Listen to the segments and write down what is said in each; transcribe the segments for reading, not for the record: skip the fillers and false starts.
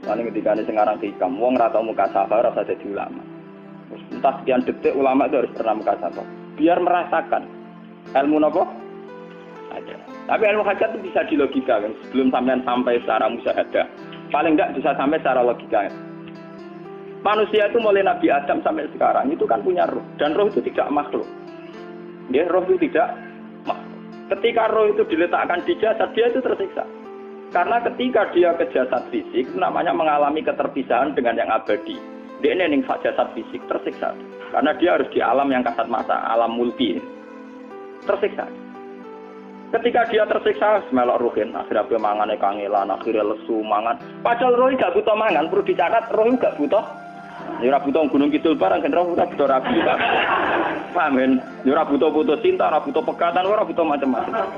Lalu ketika ini sekarang hikam, wong rata muka sabar rasa jadi ulama. Terus entah sekian detik ulama itu harus pernah muka sabar. Biar merasakan ilmu apa? Ada. Tapi ilmu hajat itu bisa dilogika kan. Sebelum sampai secara musyahadah. Paling enggak bisa sampai secara logika. Manusia itu mulai Nabi Adam sampai sekarang itu kan punya roh. Dan roh itu tidak makhluk. Ya, roh itu tidak makhluk. Ketika roh itu diletakkan di jasad, dia itu tersiksa. Karena ketika dia ke jasad fisik, namanya mengalami keterpisahan dengan yang abadi. Dia ini ning jasad fisik tersiksa. Karena dia harus di alam yang kasat mata, alam mulki. Tersiksa. Ketika dia tersiksa, melok ruhin, akhirnya dia mangan kangelan, akhirnya lesu mangan. Padahal roh gak butuh mangan, perlu dicatat roh gak butuh. Ya ora butuh gunung kidul barang, kan roh ora butuh rabi. Paham kan? Ya ora butuh putus cinta, ora butuh pegatan, ora butuh macam-macam.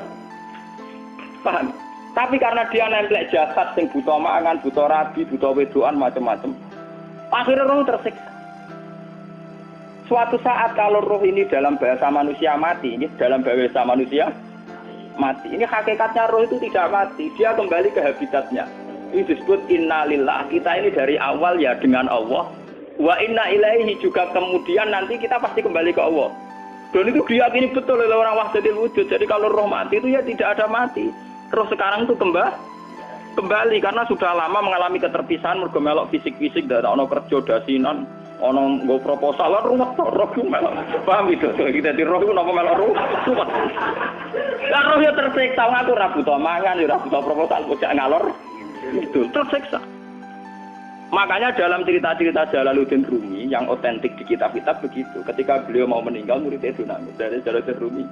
Paham? Tapi karena dia nemplek jasad sing butuh mangan, butuh rabi, butuh wedoan macam-macam. Akhirnya roh tersiksa. Suatu saat kalau roh ini dalam bahasa manusia mati, ini dalam bahasa manusia mati. Ini hakikatnya roh itu tidak mati, dia kembali ke habitatnya. Ini disebut innalillah. Kita ini dari awal ya dengan Allah. Wa inna ilaihi juga kemudian nanti kita pasti kembali ke Allah. Dan itu diyakini betul oleh orang wahdatul wujud. Jadi kalau roh mati itu ya tidak ada mati. Roh sekarang itu kembali karena sudah lama mengalami keterpisahan mergo melok fisik-fisik dari ono kerja dasinan, ono nggo proposal ruwet roh melok. Paham itu? Kita di roh itu napa melok ruwet. Lah roh ya tersiksa ngatur ra butuh mangan, ya ra butuh proposal, kok ngalor. Itu tersiksa. Makanya dalam cerita-cerita Jalaluddin Rumi yang otentik di kitab-kitab begitu. Ketika beliau mau meninggal muridnya itu nangis dari Jalaluddin Rumi.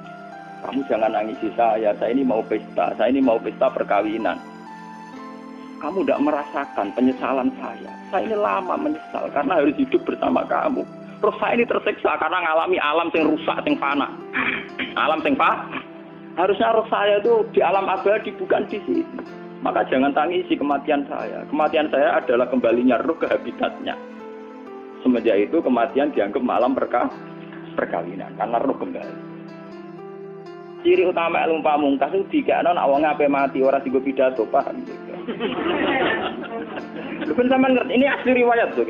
Kamu jangan nangisi saya ini mau pesta perkawinan. Kamu tidak merasakan penyesalan saya ini lama menyesal karena harus hidup bersama kamu. Terus saya ini tersiksa karena ngalami alam yang rusak, yang fana. Alam yang fana. Harusnya roh saya itu di alam abadi, bukan di sini. Maka jangan tangisi kematian saya. Kematian saya adalah kembalinya roh ke habitatnya. Semenjak itu kematian dianggap malam perkawinan karena roh kembali. Ciri utama ilmu pamungkas itu dikakno nek wong ape mati ora dienggo pidato, paham gitu. Lha ben sampean ngerti ini asli riwayat to.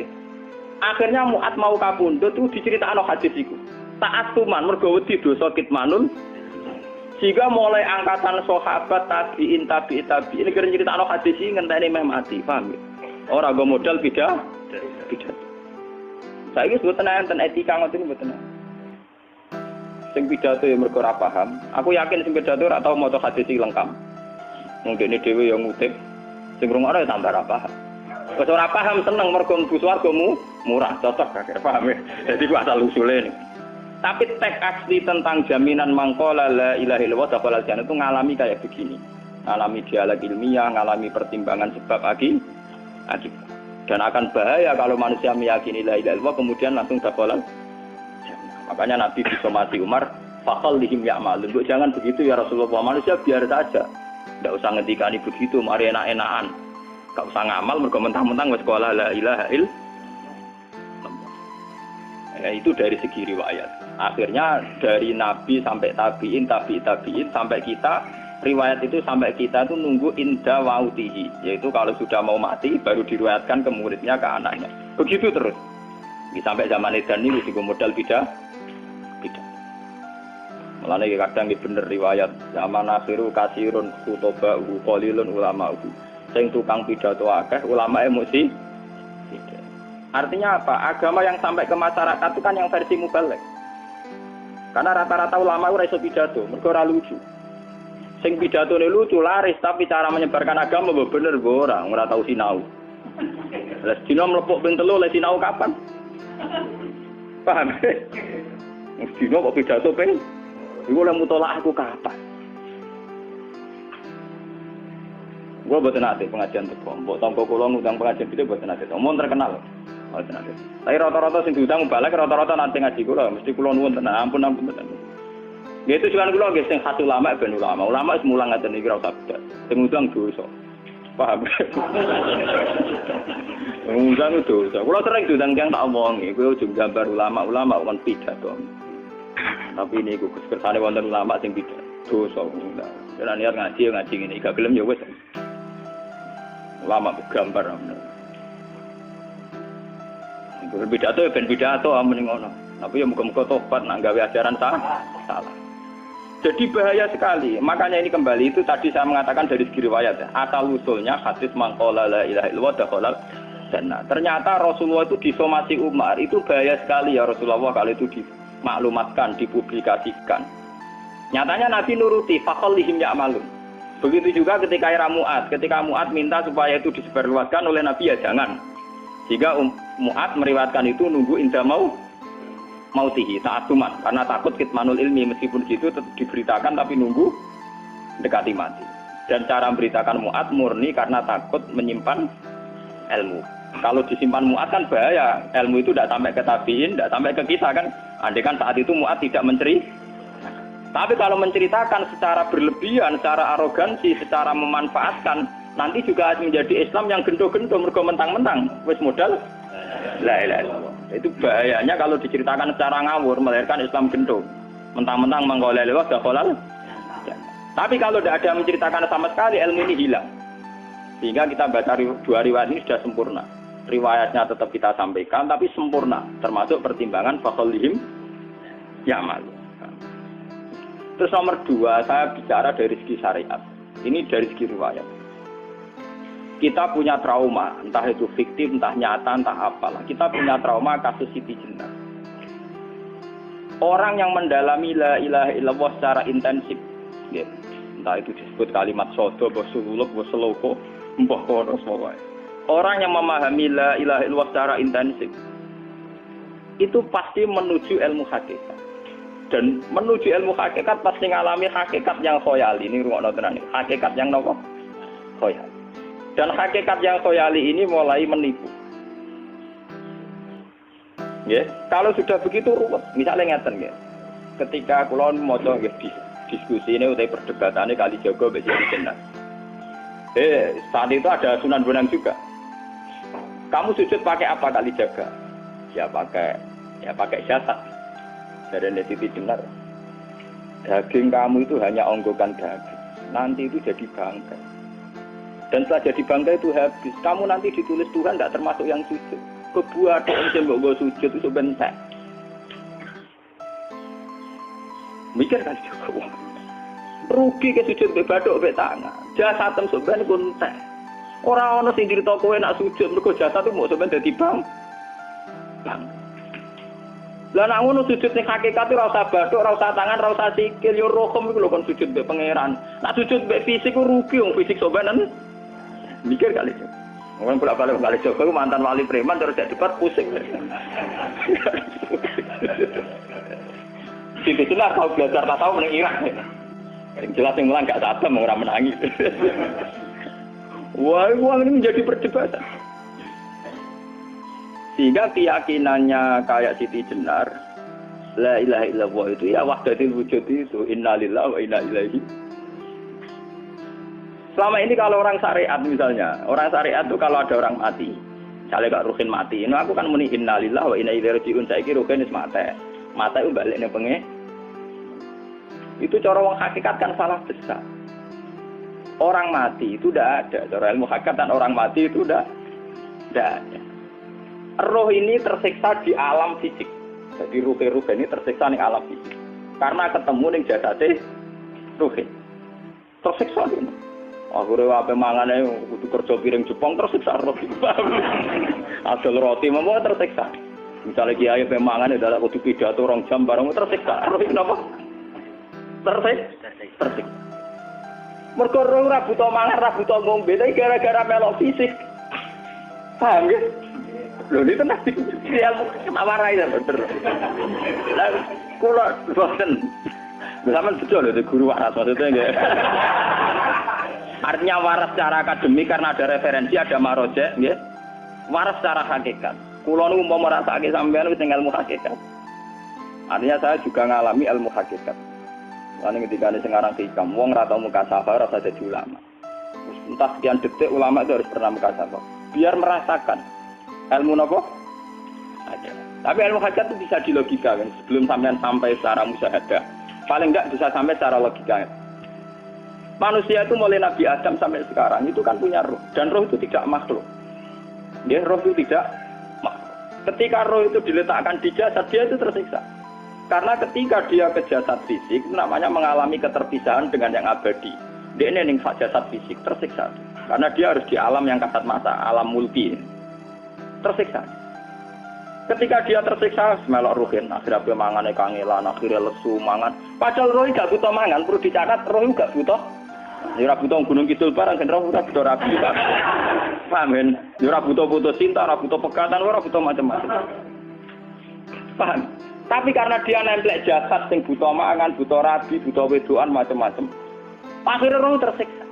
Akhirnya Mu'ad mau kapundhut itu diceritakno hadis iku. Taat tuman mergo wedi dosa kitmanun. Jika mulai angkatan sahabat tabi'in ini kira nyeritakno hadis iki ngenteni meh mati, paham ya? Ora go modal pidato. Saiki mboten enten etika ngoten mboten. Sing pidato ya mergo ora paham. Aku yakin sing pidato ora tau maca hadis iki lengkap. Wong dene dhewe ya ngutip. Sing rungokno ya tambah ora paham. Wis ora paham seneng mergo mlebu swargamu murah, cocok gak paham ya. Jadi ku asal usule nih. Tapi teks asli tentang jaminan mangkola la ilaha illallah dakhalal jannah itu ngalami kayak begini. Ngalami dialog ilmiah, ngalami pertimbangan sebab akibat. Dan akan bahaya kalau manusia meyakini la ilaha illallah kemudian langsung dakhalal. Makanya Nabi disomati Umar, fakal lihim ya'malun. Jangan begitu ya Rasulullah, manusia biar saja. Tidak usah ngendikani begitu, mari enak-enakan. Tidak usah ngamal, mergo mentang-mentang wis sekolah la ilaha illallah. Ya, itu dari segi riwayat. Akhirnya dari Nabi sampai tabi'in sampai kita, riwayat itu sampai kita itu nunggu inda wautihi. Yaitu kalau sudah mau mati, baru diriwayatkan ke muridnya, ke anaknya. Begitu terus. Sampai zaman edan ini juga modal bidah. Mulane kadang iki bener riwayat zaman akhiru kasirun khutoba qalilun ulama. Sing tukang pidato akeh ulamae mesti. Artinya apa? Agama yang sampai ke masyarakat itu kan yang versi mubalek. Karena rata-rata ulama ora iso pidato, mergo ora lucu. Sing pidatone lucu laris tapi cara menyebarkan agama bener ora tau sinau. Lah dina mlepuk ping 3 le sinau kapan? Paham? Mesti kok pidato ping iku oleh mutolak aku kapan? Gua boten ate pengajian teko. Mbok tangga kula ngundang pengajian itu boten ate. Omong terkenal. Boten ate. Tapi rata-rata sing diundang balik rata-rata nanti ngaji kula mesti kula nuwun tenan. Ampun tenan. Ya itu juga kula nggih sing satu ulama ben ulama. Ulama wis mulang ngaten iki ora usah bidat. Sing ngundang dosa. Paham? Ngundang dosa. Kula sering diundang yang tak omongi, kowe ojo gambar ulama kon pidato. Tapi ini ku kersane wonten ulama sing pidato dosa ngundang. Ora niat ngaji ngene, gak gelem ya wis. Ulama gambar. Pidato ya ben pidato amun ngono. Tapi ya muga-muga tobat nak gawe ajaran salah. Jadi bahaya sekali. Makanya ini kembali itu tadi saya mengatakan dari segi riwayat ya. Asal usulnya hadis man qala la ilaha illallah dakhala jannah. Ternyata Rasulullah itu disomasi Umar itu bahaya sekali ya Rasulullah kalau itu dimaklumatkan, dipublikasikan. Nyatanya Nabi nuruti faqallihim ya'malun. Begitu juga ketika era Mu'ad. Ketika Mu'ad minta supaya itu disebarluaskan oleh Nabi ya jangan. Jika Mu'ad meriwayatkan itu nunggu indah mautihi ta'atuman karena takut kitmanul ilmi meskipun gitu tetap diberitakan tapi nunggu dekati mati. Dan cara memberitakan Mu'ad murni karena takut menyimpan ilmu. Kalau disimpan Mu'ad kan bahaya. Ilmu itu tidak sampai ke tabiin, tidak sampai ke kita kan. Andai kan saat itu Mu'ad tidak tapi kalau menceritakan secara berlebihan, secara arogansi, secara memanfaatkan, nanti juga menjadi Islam yang gendo-gendo mergo mentang-mentang wis modal la ilaha illallah. Itu bahayanya kalau diceritakan secara ngawur melahirkan Islam gendo. Mentang-mentang mangko la ilaha illallah. Tapi kalau tidak ada menceritakan sama sekali ilmu ini hilang. Sehingga kita baca dua riwayat ini sudah sempurna. Riwayatnya tetap kita sampaikan tapi sempurna, termasuk pertimbangan faqallihim ya'mal. Terus nomor 2, saya bicara dari segi syariat. Ini dari segi riwayat. Kita punya trauma, entah itu fiktif, entah nyata, entah apalah. Kita punya trauma kasus Siti Jenar. Orang yang mendalami la ilaha illallah secara intensif, ya, entah itu disebut kalimat sodo, bosululuk, boseloko, mbah kono semua. Orang yang memahami la ilaha illallah secara intensif, itu pasti menuju ilmu hakikat. Dan menuju ilmu hakikat pasti ngalami hakikat yang khoyali. Ini ruang tenan ini. Hakikat yang nopo? Khoyali. Dan hakikat yang khoyali ini mulai menipu. Ya, kalau sudah begitu ruwet. Misalnya ngeten ya. Ketika kula maca nggih diskusi ini utai perdebatannya kali jago mbek Jenar. Saat itu ada Sunan Bonang juga. Kamu sujud pakai apa kali jaga? Ya pakai jasad. Dari Siti Jenar, daging kamu itu hanya onggokan daging. Nanti itu jadi bangkai. Dan setelah jadi bangkai itu habis. Kamu nanti ditulis Tuhan tidak termasuk yang sujud. Kebuah ada yang mbok sujud itu bentek. Mikir kan juga. Rugi ke sujud be bathuk be tangan. Jasad tem sampean kuntek. Ora ana sing crita kowe nak sujud mergo jasad itu mbok sampean dadi bang. Lah nek ngono sujud ning hakikat ora usah bathuk, ora usah tangan, ora usah sikil, yo rohom iku lho kon sujud mbek pangeran. Nek sujud mbek fisik ku rugi wong fisik sobanan. Mikir kali. Wong bolak-balik kali Joko mantan wali preman terus jadi debat pusing. Siti Jenar tahu belajar tak tahu ning Irak. Yang jelas yang mulang gak satem ora menangi. Wah, ini menjadi perdebatan. Sehingga keyakinannya kayak Siti Jenar, la ilaha illallah itu ya wahdatul wujud itu, innalillahi wa inna ilaihi. Selama ini kalau orang syariat misalnya, orang syariat itu kalau ada orang mati, misalnya Kak Ruhin mati, ini aku kan muni innalillahi wa inna ilaihi raji'un, saiki Ruhin wis mate. Mate itu balik ning penge. Itu cara wong hakikat kan salah besar. Orang mati itu tidak ada, cara ilmu hakikat dan orang mati itu tidak ada. Roh ini tersiksa di alam fisik. Jadi ruh ini tersiksa di alam fisik. Karena ketemu ning jasate ruh. Tersiksa ini. Akhirnya apa mangane kudu kerja piring Jepang tersiksa roh. Asal roti mau tersiksa. Misalnya kiai pemangan adalah kudu pidato 2 jam bareng tersiksa. Roh kenapa? Tersiksa. Mergo roh ora buta mangan, ora buta ngombe, tapi gara-gara melok fisik. Paham ya? Lho ini tenang dia warai ya bener. Lah kula boten. Sampeyan bejo lho guru waras maksudnya nggih. Artinya waras secara akademik karena ada referensi, ada marojek nggih. Waras secara hakikat. Kula niku umpama rasake sampeyan wis ilmu hakikat. Artinya saya juga ngalami ilmu hakikat. Lan ketika ini sekarang hikam wong ora tau mukasafah ora usah jadi ulama. Entah sekian detik ulama itu harus pernah mukasafah. Biar merasakan ilmu nopo ada. Tapi ilmu hakikat itu bisa dilogika kan sebelum sampai secara musyahadah. Paling enggak bisa sampai secara logika. Manusia itu mulai Nabi Adam sampai sekarang itu kan punya roh dan roh itu tidak makhluk. Ya, roh itu tidak makhluk. Ketika roh itu diletakkan di jasad, dia itu tersiksa. Karena ketika dia ke jasad fisik, itu namanya mengalami keterpisahan dengan yang abadi. Dia ini jasad fisik tersiksa. Karena dia harus di alam yang kasat mata, alam mulki. Tersiksa. Ketika dia tersiksa, melok ruhin, akhirnya dia mangan kangelan, akhirnya lesu mangan. Padahal roh gak butuh mangan, perlu dicatat roh gak butuh. Ya ora butuh gunung kidul barang, kan ora butuh rabi. Paham kan? Ya ora butuh putus cinta, ora butuh pegatan, ora butuh macam-macam. Paham? Tapi karena dia nempel jasad sing butuh mangan, butuh rabi, butuh wedoan macam-macam. Akhirnya roh tersiksa.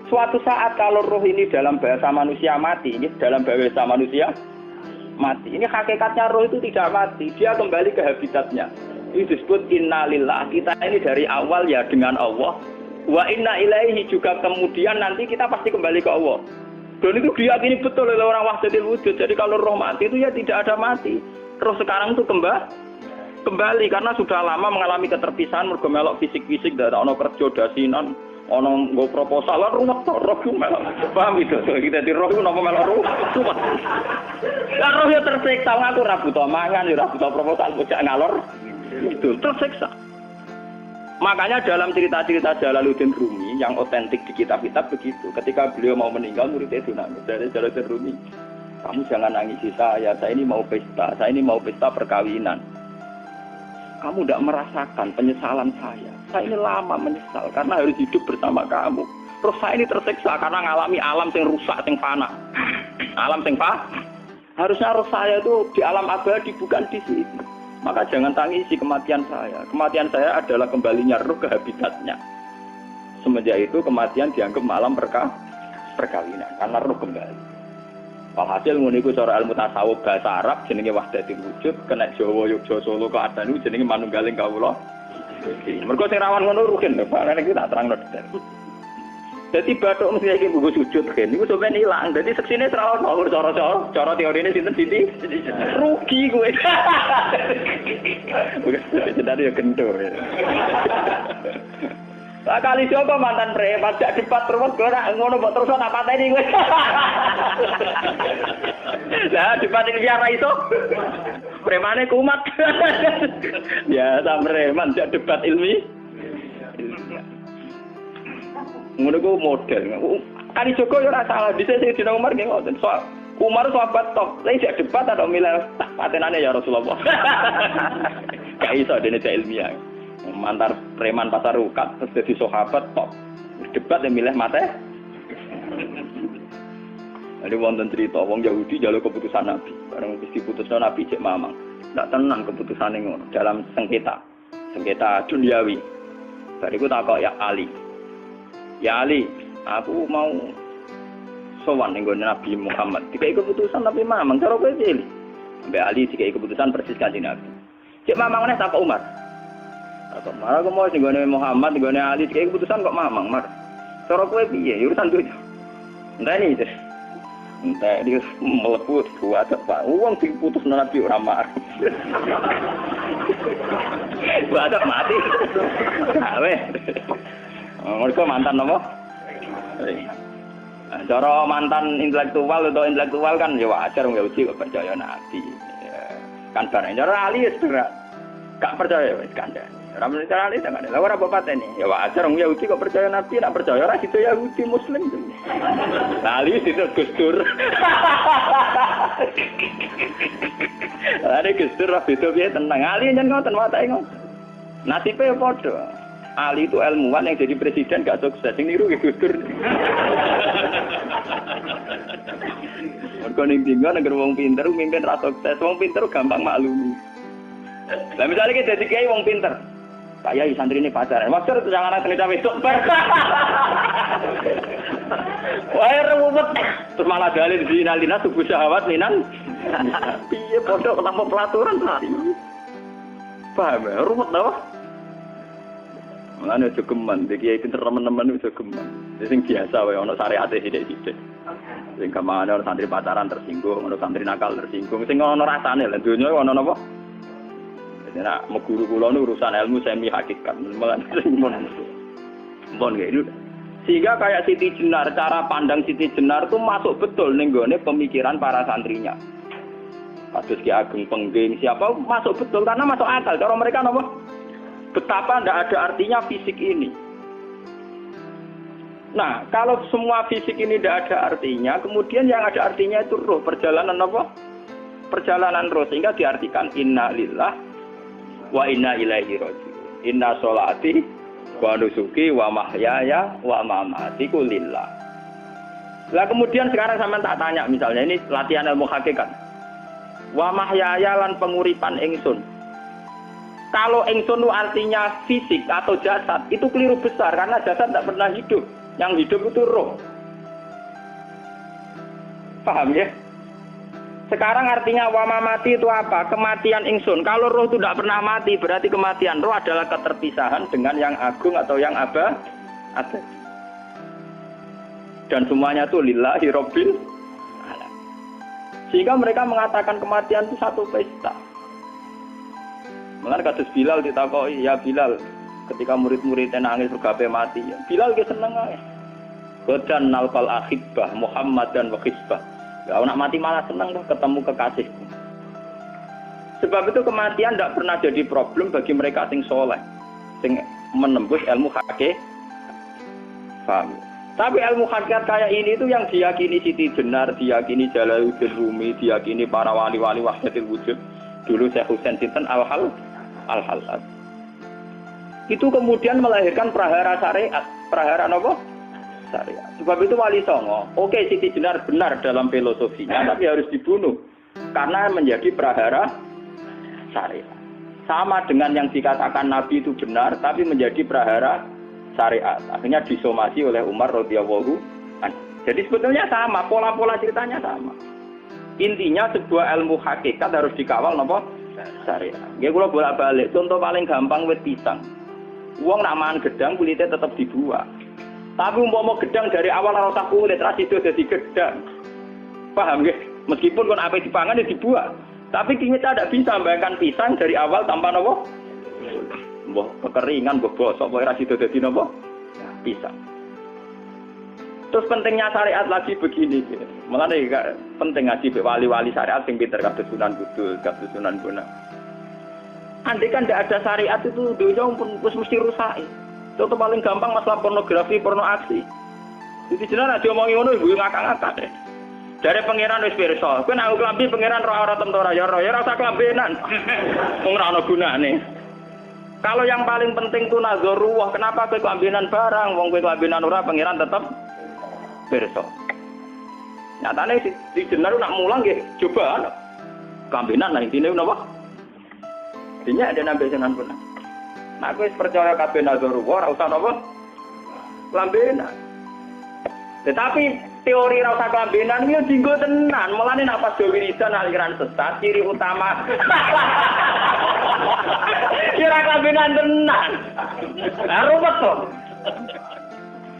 Suatu saat kalau roh ini dalam bahasa manusia mati, ini dalam bahasa manusia mati. Ini hakikatnya roh itu tidak mati, dia kembali ke habitatnya. Ini disebut innalillah. Kita ini dari awal ya dengan Allah. Wa inna ilaihi juga kemudian nanti kita pasti kembali ke Allah. Dan itu diyakini betul oleh orang wahdatul wujud. Jadi kalau roh mati itu ya tidak ada mati. Roh sekarang itu kembali karena sudah lama mengalami keterpisahan mergo melok fisik-fisik dak ono kerja dasinan, ono nggo proposal lan ruwet roh ku melok. Paham itu? Kita di roh ku napa melok roh. Lah roh ya tersiksa aku ora butuh mangan, ya ora butuh proposal bocah ngalor. Itu tersiksa. Makanya dalam cerita-cerita Jalaluddin Rumi yang otentik di kitab-kitab begitu. Ketika beliau mau meninggal, muridnya itu nangis dari Jalaluddin Rumi. Kamu jangan nangisi saya ini mau pesta, saya ini mau pesta perkawinan. Kamu tidak merasakan penyesalan saya. Saya ini lama menyesal karena harus hidup bersama kamu. Terus saya ini tersiksa karena ngalami alam yang rusak, yang fana. Alam yang fana. Harusnya roh saya itu di alam abadi, bukan di sini. Maka jangan tangisi kematian saya. Kematian saya adalah kembalinya roh ke habitatnya. Semenjak itu kematian dianggap malam perkawinan. Karena roh kembali. Walhasil ngene iku cara ilmu tasawuf bahasa Arab jenenge wahdatul wujud, kena Jawa Yogya Solo keadaan iku jenenge manunggaling kawula. Mergo sing rawan ngono rugen lho, Pak. Nek iki tak terangno detail. Dadi bathuk mesti iki nggo sujud kan. Niku sampeyan ilang. Dadi seksine ora ono cara teorine sinten Siti? Rugi kowe. Jadi ya kendor. Lah kali Joko mantan preman jak debat terus ora ngono mbok terus tak pateni kowe. Lah debat iki ora iso. Premane kumat. Ya ta preman jak debat ilmi. Ngono ku model. Kali Joko yo ora salah, dhisik sing dina Umar nggih ngoten. Soal Umar sahabat top, lha jak debat atau milih patenane ya Rasulullah. Gak iso dene ilmiah. Mantar preman pasar rukat terus jadi sahabat top debat yang milih mate. Ada wonten cerita wong Yahudi jaluk keputusan Nabi bareng wis diputusno Nabi cek mamang ndak tenang keputusane ngono dalam sengketa duniawi. Bariku takok ya Ali, aku mau sowan ning Nabi Muhammad dikai keputusan Nabi mamang cara kowe pilih sampai Ali dikai keputusan persis kanjeng Nabi cek mamang meneh takok Umar. Marah aku mau singgone Muhammad, singgone Ali, kayak keputusan kok mamang, mar. Cara kowe piye? Urusan duit. Enteni itu. Entah dia meleput kuat apa. Uang diputus Nabi ora mar. Badak mati. Awe. Mereka mantan apa? Cara mantan intelektual kan ya wajar wong Yahudi kok percaya Nabi. Kan bareng cara Ali wis gak percaya wis kandhane. Ramen cara Ali tak ada. Lah ora apa pateni. Ya wajar wong Yahudi kok percaya Nabi, nak percaya ora gitu Yahudi Muslim. Ali itu Gustur. Ada Gustur ra beda piye tenang. Ali nyen ngoten watake ngoten. Nasibe padha. Ali itu ilmuwan yang jadi presiden gak sukses. Sing niru ki Gustur. Mergo ning tinggal negara wong pinter mimpin ra sukses. Wong pinter gampang maklumi. Lah misalnya kita jadi kiai wong pinter. Kayak santri ini pacaran. Wajar itu jangan anak cerita besok. Wah, ruwet. Terus malah dalil dinalina tubuh syahwat minan. Piye pondok tanpa pelaturan tadi. Paham ya? Ruwet tau. Mulane aja geman, iki kiai pinter teman-teman aja geman. Sing biasa wae ana syariate sithik-sithik. Sing kamane ana santri pacaran tersinggung, ana santri nakal tersinggung. Sing ana rasane lha donya ana napa? Nek meguru kula nu urusan ilmu semi hakikat. Mon gitu. Sehingga kayak Siti Jenar, cara pandang Siti Jenar tuh masuk betul ning gone pemikiran para santrinya. Kados Ki Ageng Pengging, siapa masuk betul karena masuk akal. Cara mereka napa? Betapa tidak ada artinya fisik ini. Nah, kalau semua fisik ini tidak ada artinya, kemudian yang ada artinya itu roh, perjalanan apa? Perjalanan roh, sehingga diartikan inna lillah wa inna ilaihi raji'un. Inna sholati wa nusuki wa mahyaya wa mamati lillah. Lah kemudian sekarang sampean tak tanya misalnya ini latihan ilmu hakikat. Wa mahyaya lan penguripan ingsun. Kalau ingsun itu artinya fisik atau jasad, itu keliru besar karena jasad tidak pernah hidup. Yang hidup itu roh. Paham ya? Sekarang artinya wa mamati itu apa? Kematian ingsun. Kalau roh itu tidak pernah mati, berarti kematian roh adalah keterpisahan dengan yang agung atau yang abadi. Dan semuanya itu lillahi rabbil alamin. Sehingga mereka mengatakan kematian itu satu pesta. Mengenai kados Bilal ditakoki, ya Bilal, ketika murid-muridnya nangis bergape mati, ya Bilal ge seneng ae. Badan nalqal akhibah Muhammad dan wakhisbah. Ya nak mati malah seneng tuh ketemu kekasihku. Sebab itu kematian tidak pernah jadi problem bagi mereka sing soleh, sing menembus ilmu hakikat. Paham? Tapi ilmu hakikat kayak ini itu yang diyakini Siti Jenar, diyakini Jalaluddin Rumi, diyakini para wali-wali wahdatul wujud. Dulu Syekh Husain sinten Al-Halad. Itu kemudian melahirkan prahara syariat. Prahara apa? Syariat. Sebab itu Wali Songo, oke Siti Jenar benar dalam filosofinya, tapi harus dibunuh karena menjadi prahara syariat. Sama dengan yang dikatakan Nabi itu benar, tapi menjadi prahara syariat. Akhirnya disomasi oleh Umar radhiyallahu anhu. Jadi sebetulnya sama, pola-pola ceritanya sama. Intinya sebuah ilmu hakikat harus dikawal napa? Syariat. Nggih kula bolak-balik, contoh paling gampang wit pisang. Wong nak mangan gedang kulitnya tetap dibuang. Tapi umpama gedang dari awal ora usah kulit, ra sido dadi gedang. Paham nggih? Meskipun kon ape dipangan ya dibuang. Tapi kita tidak bisa membayangkan pisang dari awal tanpa napa? Mbah kekeringan, mbah bosok, mbah ra sido dadi napa? Pisang. Terus pentingnya syariat lagi begini, mulane penting ngaji wali-wali syariat sing pinter kados Sunan Kudus, kados Sunan Bonang. Andai kan tidak ada syariat itu dunia pun mesti rusak. Contoh paling gampang masalah pornografi, porno aksi. Jadi jenengan aja omongi ngono ibu ngakak-ngakak. Dari pangeran wis pirsa, kowe nak klambi pangeran ora tem ora ya ora usah klambenan. Wong ora ana gunane. Kalau yang paling penting itu nazarullah, kenapa kowe klambenan barang, wong kowe klambenan ora pangeran tetep pirsa. Nyatane di Jenar nak mulang nggih coba kambenan lah intine napa? Dinya ada nambe Sunan Bonang. Nah aku wis percaya kabeh nazarullah ora usah napa? Kambenan. Tetapi teori ora usah kambenan iki dinggo tenan, mulane nek pas wiridan aliran sesat ciri utama. Kira kambenan tenan. Lah ruwet to.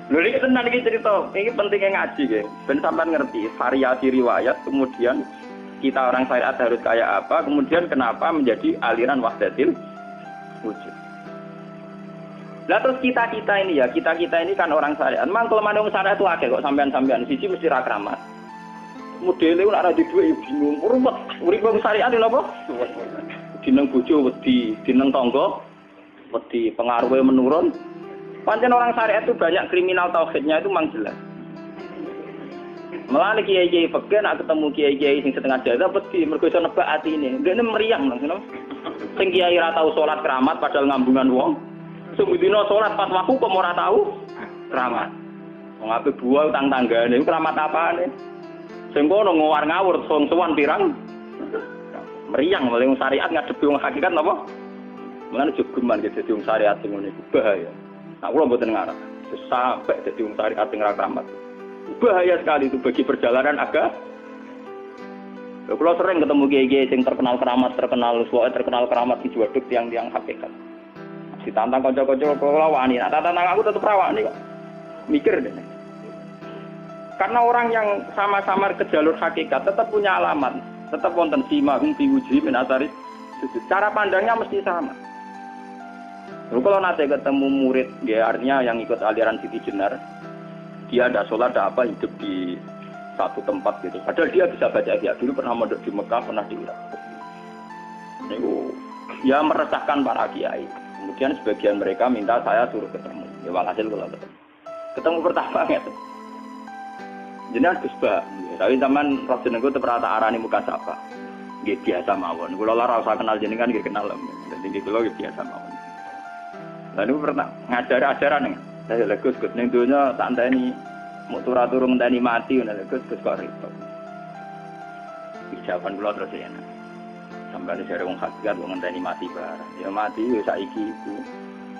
Lho iki tenan iki cerita, iki pentingnya ngaji nggih. Ben sampean ngerti variasi riwayat, kemudian kita orang syariat harus kayak apa, kemudian kenapa menjadi aliran wahdatil wujud. Lah terus kita ini ya, kita ini kan orang syariat. Memang kelemahan orang syariat itu akeh kok sampean-sampean siji mesti ra kramat. Modele ora di duwe ya bingung, ruwet. Urip wong syariat lho napa? Dineng bojo wedi, dineng tangga wedi, pengaruhe menurun. Pancen orang syariat itu banyak kriminal tauhidnya itu memang jelas. Malah kiai-kiai fikih nak ketemu kiai-kiai sing setengah jaga wedi mergo iso nebak atine. Ndekne meriang langsung. Sing kiai ora tau salat keramat padahal ngambungan wong. Sing dina salat pas waktu kok ora tau keramat. Wong ape buah utang tanggane keramat apane? Sing kono ngawur-ngawur sowan pirang meriang oleh wong syariat ngadepi wong hakikat napa? Mulane jogeman gitu dadi wong syariat sing ngene bahaya. Nah, kula mboten ngarep. Sampai dadi wong syariat sing ra kramat. Bahaya sekali itu bagi perjalanan agama. Kalau sering ketemu kiai-kiai yang terkenal keramat, terkenal keramat di Juwaduk tiang-tiang hakikat. Ditantang kanca-kanca kula wani, nah tantang aku tetep rawani kok. Mikir deh. Karena orang yang sama-sama ke jalur hakikat tetap punya alamat, tetap wonten sima diuji min asari. Cara pandangnya mesti sama. Lalu kalau nanti ketemu murid, ya artinya yang ikut aliran Siti Jenar, dia ada sholat, ada apa, hidup di satu tempat gitu. Padahal dia bisa baca Ihya, dulu pernah mondok di Mekah, pernah di Irak. Itu ya meresahkan para kiai. Kemudian sebagian mereka minta saya suruh ketemu. Ya walhasil kalau ketemu pertama gitu. Jenengan Gus Ba, tapi zaman roh jenengku teu pernah tak arani muka sapa. Nggih biasa mawon. Kula ora usah kenal jenengan nggih kenal. Dadi kula nggih biasa mawon. Lalu pernah ngajari ajaran nih. Saya Gus ning donya tak enteni mau turu ngenteni mati ngono Gus kok repot. Jawaban kula terus ya. Sampai jare wong hakikat wong ngenteni mati barang. Ya mati ya saiki iku.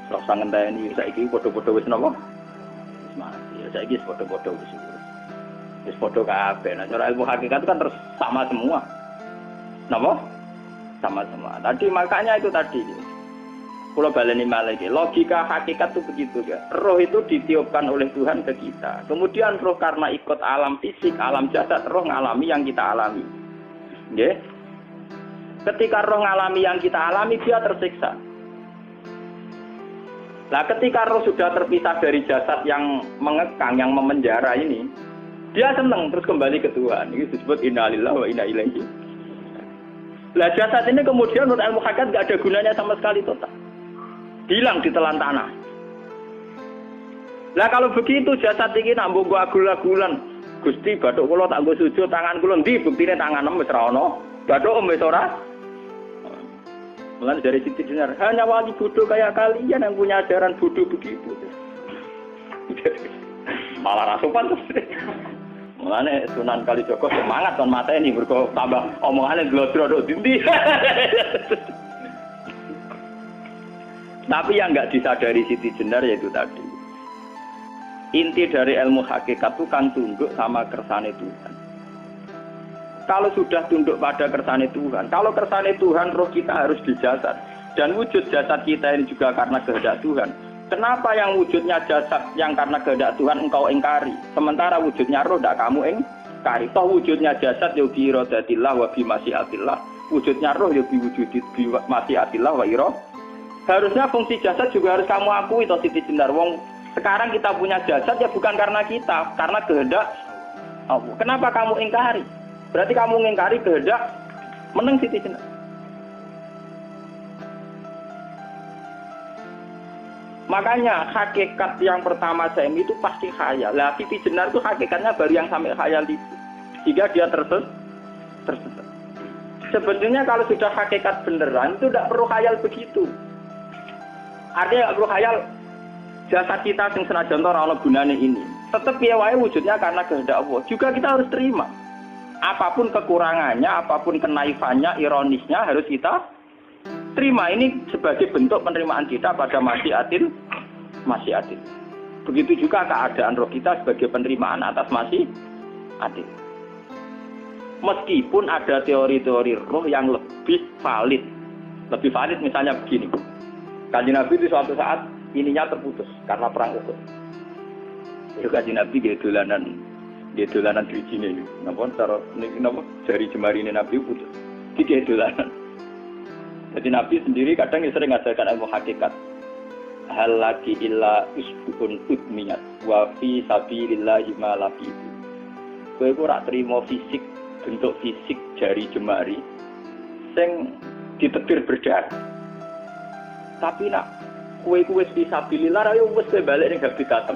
Ora usah ngenteni saiki padha-padha wis napa? Wis mati. Ya saiki wis padha-padha wis. Wis padha kabeh. Nah cara ilmu hakikat itu kan terus sama semua. Napa? Sama semua. Tadi makanya itu tadi. Kalau baleni malih, logika hakikat itu begitu ya. Roh itu ditiupkan oleh Tuhan ke kita. Kemudian roh karena ikut alam fisik, alam jasad, roh ngalami yang kita alami. Nggih. Ketika roh ngalami yang kita alami, dia tersiksa. Nah, ketika roh sudah terpisah dari jasad yang mengekang, yang memenjara ini, dia senang terus kembali ke Tuhan. Ini disebut innalillahi wa inna ilaihi. Lah jasad ini kemudian menurut ilmu hakikat nggak ada gunanya sama sekali total. Hilang di telan tanah. Lah kalau begitu jasad iki nak mbok agul-agulan. Gusti bathuk kula tak nggo sujud tangan kula ndi buktine tanganem wis ora ono. Bathuk wis ora. Mulane dari Siti Jenar, hanya wali bodoh kayak kalian yang punya ajaran bodoh begitu. Malah rasupan terus. Mulane Sunan Kalijaga semangat kon mateni mergo tambah omongane glodro ndi. Tapi yang nggak disadari Siti Jenar yaitu tadi. Inti dari ilmu hakikat itu kan tunduk sama kersane Tuhan. Kalau sudah tunduk pada kersane Tuhan, kalau kersane Tuhan roh kita harus di jasad. Dan wujud jasad kita ini juga karena kehendak Tuhan. Kenapa yang wujudnya jasad yang karena kehendak Tuhan engkau ingkari? Sementara wujudnya roh tidak kamu ingkari. Toh wujudnya jasad ya bi iradatillah wa bi masyiatillah. Wujudnya roh ya bi wujudit bi masyiatillah wa iradatillah. Harusnya fungsi jasad juga harus kamu akui toh Siti Jenar. Wong sekarang kita punya jasad ya bukan karena kita, karena kehendak Allah. Kenapa kamu ingkari? Berarti kamu ingkari kehendak meneng Siti Jenar. Makanya hakikat yang pertama Semi itu pasti khayal. Lah Siti Jenar itu hakikatnya baru yang sampai khayal itu. Jika dia tersesat. Sebetulnya kalau sudah hakikat beneran itu tidak perlu khayal begitu. Artinya nggak perlu khayal jasad kita yang senajan ora ana gunane ini. Tetap piye wae wujudnya karena kehendak Allah. Juga kita harus terima. Apapun kekurangannya, apapun kenaifannya, ironisnya harus kita terima. Ini sebagai bentuk penerimaan kita pada masyiatil. Begitu juga keadaan roh kita sebagai penerimaan atas masyiatil. Meskipun ada teori-teori roh yang lebih valid. Lebih valid misalnya begini. Kanjeng Nabi itu suatu saat ininya terputus karena perang Uhud. Itu Kanjeng Nabi dia dolanan drijine iki. Napa cara niki napa jari jemari ini Nabi putus. Iki dolanan. Jadi Nabi sendiri kadang sering ngajarkan ilmu hakikat. Hal lagi illa usbun udmiyat wa fi sabilillahi ma lafi. Kowe ora trimo fisik, bentuk fisik jari jemari sing ditetir berdarah. Tapi nak kue bisa bililah, ayo wes balik nih habitat.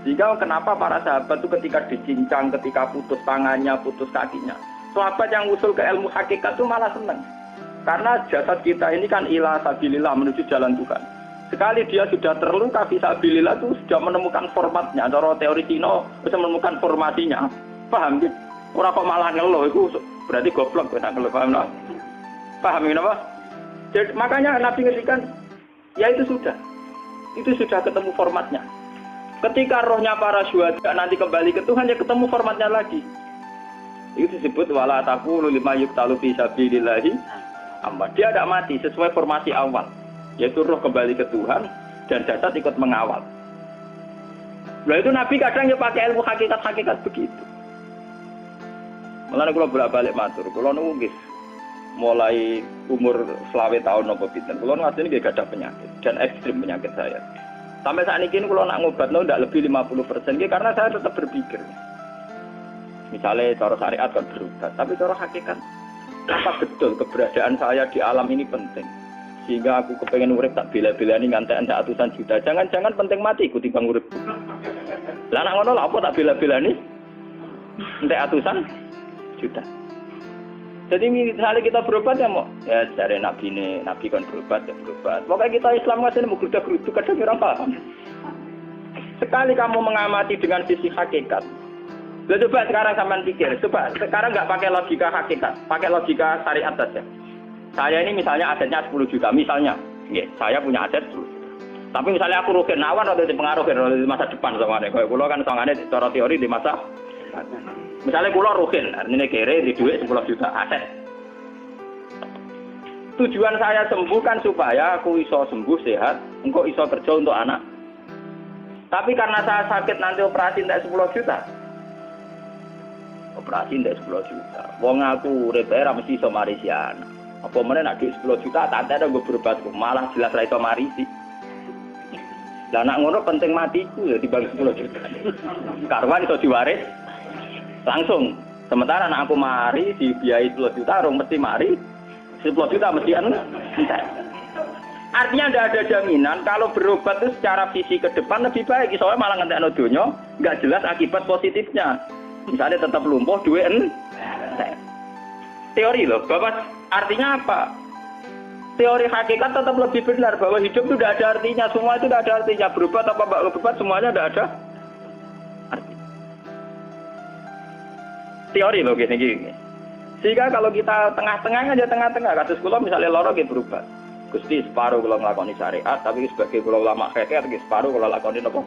Sehingga kenapa para sahabat itu ketika dicincang, ketika putus tangannya, putus kakinya, sahabat yang usul ke ilmu hakikat itu malah senang. Karena jasad kita ini kan ila sabilillah menuju jalan Tuhan. Sekali dia sudah terluka fisabilillah itu sudah menemukan formatnya. Cara teori Cina bisa menemukan formasinya. Paham gitu? Orang kok malah ngeluh itu berarti goblok benar ngeluh. Paham ini apa? Jadi, makanya Nabi ngertikan, ya itu sudah ketemu formatnya. Ketika rohnya para syuhada nanti kembali ke Tuhan, ya ketemu formatnya lagi. Itu disebut wala taqulu lima yuqtalu fi sabilillahi amma. Dia tidak mati sesuai formasi awal, yaitu roh kembali ke Tuhan dan jasad ikut mengawal. Nah itu Nabi kadang ya pakai ilmu hakikat begitu. Mulane kula bolak-balik matur, kula nunggu mulai umur 20 tahun nopo pinten. Kula ngasih ini gak ada penyakit dan ekstrim penyakit saya. Sampai saat ini kalau nak ngobatno ndak lebih 50% karena saya tetap berpikir. Misalnya cara syariat kan berobat, tapi cara hakikat apa betul keberadaan saya di alam ini penting? Sehingga aku kepengen urip tak bela-belani ngantek atusan juta. Jangan-jangan penting mati ikuti bang urip. Lah nek ngono lha apa tak bela-belani? Entek atusan juta. Jadi misalnya kita berobat ya mau ya dari nabi kan berobat ya berobat. Pokoknya kita Islam nggak sini mau geruda-gerudu kadang orang paham. Sekali kamu mengamati dengan sisi hakikat. Lalu coba sekarang sampean pikir, coba sekarang nggak pakai logika hakikat, pakai logika syariat saja. Saya ini misalnya asetnya 10 juta, misalnya, ya, saya punya aset 10 juta. Tapi misalnya aku rugi nawan atau dipengaruhi di masa depan sama nih. Kalau kan soalnya secara teori di masa, misalnya pulau rugi, artinya kere di duit 10 juta aset. Tujuan saya sembuh kan supaya aku iso sembuh sehat, engkau iso kerja untuk anak. Tapi karena saya sakit nanti operasi tidak 10 juta. Operasi tidak 10 juta. Wong aku repair mesti iso marisi anak. Apa meneh nek 10 juta tak ada gue berobat malah jelas ra iso marisi. Lah nek ngono penting matiku ya dibagi 10 juta. Karwan iso diwaris langsung. Sementara anak aku mari dibiayai 10 juta rong mesti mari 10 juta mesti entek. Artinya tidak ada jaminan kalau berobat itu secara visi ke depan lebih baik. Soalnya malah ngentekno donya enggak jelas akibat positifnya. Misalnya tetap lumpuh duit entek. Teori loh, Bapak artinya apa? Teori hakikat tetap lebih benar bahwa hidup itu tidak ada artinya, semua itu tidak ada artinya. Berobat apa enggak berobat semuanya tidak ada artinya. Teori loh gini. Sehingga kalau kita tengah-tengah aja tengah-tengah, kasus kula misalnya loro nggih berobat. Gusti separuh kula nglakoni syariat, tapi sebagai kula ulama fikih iki separuh kula lakoni napa?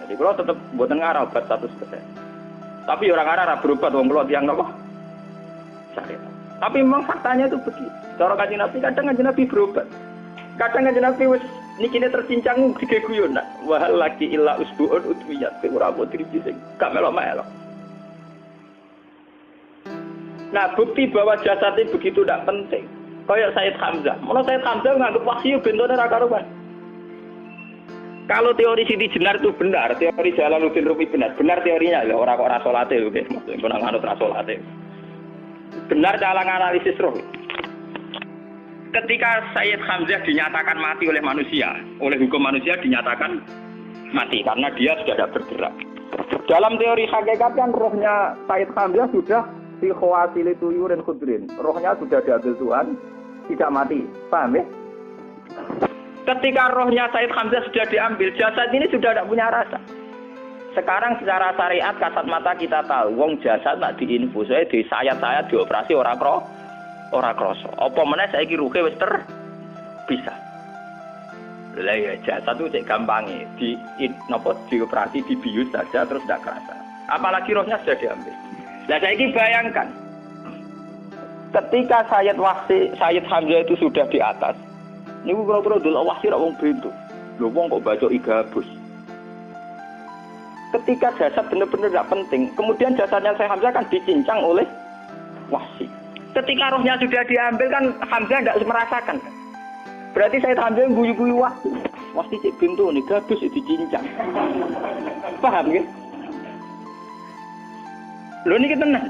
Jadi kula tetep mboten ngarah obat 100%. Tapi orang ngarah berobat wong kula tiyang napa? Syariat. Tapi memang faktanya itu begitu. Cara Kanjeng Nabi kadang Kanjeng Nabi berobat. Kadang Kanjeng Nabi wis nikine tercincang digeguyon nak. Wa laki illa usbuun utwiyat ora putri sing gak melok-melok. Nah, bukti bahwa jasad itu begitu tidak penting. Kayak Sayyid Hamzah. Mulai Sayyid Hamzah menganggap wahyu bentone ra karuan. Kalau teori Siti Jenar itu benar, teori Jalaluddin Rumi benar teorinya ya orang kok ra salate lho nggih. Maksudnya nang anut ra salate. Benar dalam analisis roh. Ketika Sayyid Hamzah dinyatakan mati oleh manusia, oleh hukum manusia dinyatakan mati karena dia sudah tidak bergerak. Dalam teori hakikat kan rohnya Sayyid Hamzah sudah fi khawatili tuyurin khudrin. Rohnya sudah diambil Tuhan, tidak mati. Paham ya? Ketika rohnya Sayyid Hamzah sudah diambil, jasad ini sudah tidak punya rasa. Sekarang secara syariat kasat mata kita tahu, wong jasad nak diinfus, di sayat-sayat dioperasi ora kroso. Apa meneh saiki ruhe wis bisa. Lah ya jasad itu cek gampange, dioperasi dibius saja terus tidak kerasa. Apalagi rohnya sudah diambil. Lah saiki bayangkan, ketika Sayyid Hamzah itu sudah di atas, niku kira-kira delok wahsi ra wong bentuk. Lho wong kok baca igabus. Ketika jasad benar-benar tidak penting, kemudian jasadnya Sayyid Hamzah kan dicincang oleh wahsi. Ketika rohnya sudah diambil kan Hamzah tidak merasakan. Berarti Sayyid Hamzah guyu-guyu wahsi. Wahsi cek bentuk nih gabus dicincang. Paham ya? Lho niki tenan.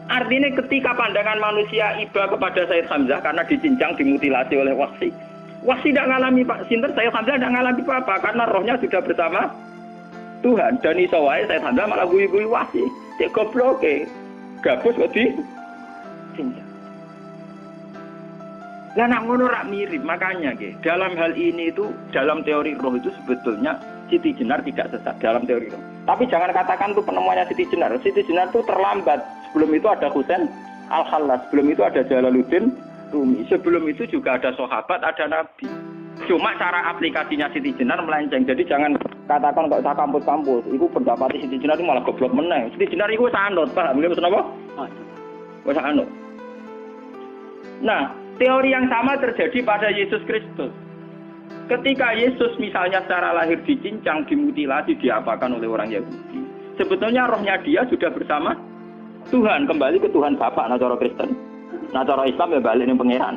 Artinya ketika pandangan manusia iba kepada Sayyid Hamzah karena dicincang, dimutilasi oleh wahsi. Wahsi tidak mengalami Pak Sinter, Sayyid Hamzah tidak mengalami apa-apa karena rohnya sudah bersama Tuhan. Dan iso wae Sayyid Hamzah malah guyu-guyu wahsi. Cek gobloke. Gabus kok dicincang. Lah nak ngono rak mirip, makanya dalam hal ini itu dalam teori roh itu sebetulnya Siti Jenar tidak sesat dalam teori roh. Tapi jangan katakan itu penemuannya Siti Jenar. Siti Jenar itu terlambat. Sebelum itu ada Husain Al-Khallas, sebelum itu ada Jalaluddin Rumi, sebelum itu juga ada sahabat, ada nabi. Cuma cara aplikasinya Siti Jenar melenceng. Jadi jangan katakan kok tak kampus-kampus. Itu pendapat Siti Jenar itu malah goblok meneng. Siti Jenar itu wis anut, paham nggih maksud apa? Wis anut. Nah, teori yang sama terjadi pada Yesus Kristus. Ketika Yesus misalnya secara lahir dicincang, dimutilasi, diapakan oleh orang Yahudi. Sebetulnya rohnya dia sudah bersama Tuhan, kembali ke Tuhan Bapa, nah cara Kristen. Nah cara Islam ya balik ning pangeran.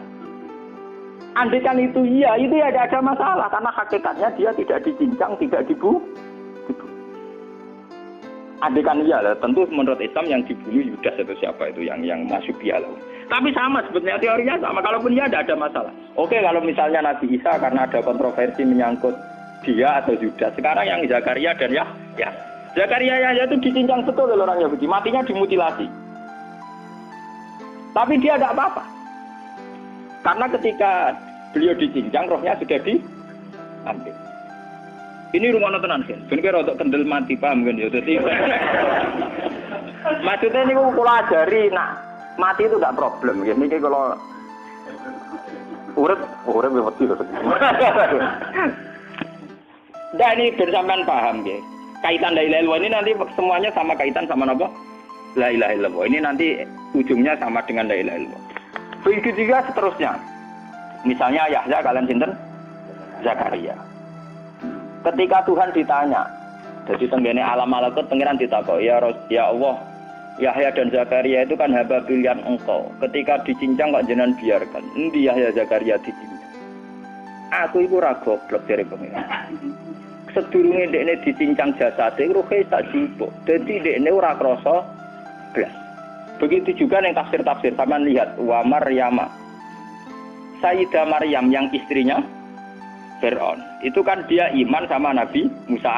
Andaikan itu iya, itu ya tidak ada masalah karena hakikatnya dia tidak dicincang, tidak dibu. Adekan iya lah, tentu menurut Islam yang dibunuh Yudas atau siapa itu yang masuk dia lah. Tapi sama sebetulnya teorinya sama. Kalaupun ya ada masalah. Oke, kalau misalnya Nabi Isa karena ada kontroversi menyangkut dia atau Yudas. Sekarang yang Zakaria dan ya Zakaria Yahya itu dicincang betul oleh orang Yahudi. Matinya dimutilasi. Tapi dia tidak apa-apa. Karena ketika beliau dicincang, rohnya sudah diambil. Ini rumah tenan kan. Ben kira untuk kendel mati paham kan ya. Dadi maksudnya ini kalau ajari mati itu tidak problem. Ya niki kalau urip ya mati lho. Nah ini ben sampean paham ya. Kaitan la ilaha illallah ini nanti semuanya sama kaitan sama apa? La ilaha illallah. Ini nanti ujungnya sama dengan la ilaha illallah. Begitu juga seterusnya. Misalnya Yahya kalian sinten? Zakaria. Ketika Tuhan ditanya, jadi tenggene alam malakut pangeran ditakok, ya Allah, Yahya dan Zakaria itu kan hamba pilihan engkau. Ketika dicincang kok jenengan biarkan. Endi Yahya Zakaria dicincang? Aku iku ora goblok dari pangeran. Sedurunge dekne dicincang jasate ruhe tak jupuk. Dadi dekne ora krasa blas. Begitu juga yang tafsir-tafsir sampean lihat wa Maryama. Sayyidah Maryam yang istrinya Fir'aun. Itu kan dia iman sama Nabi Musa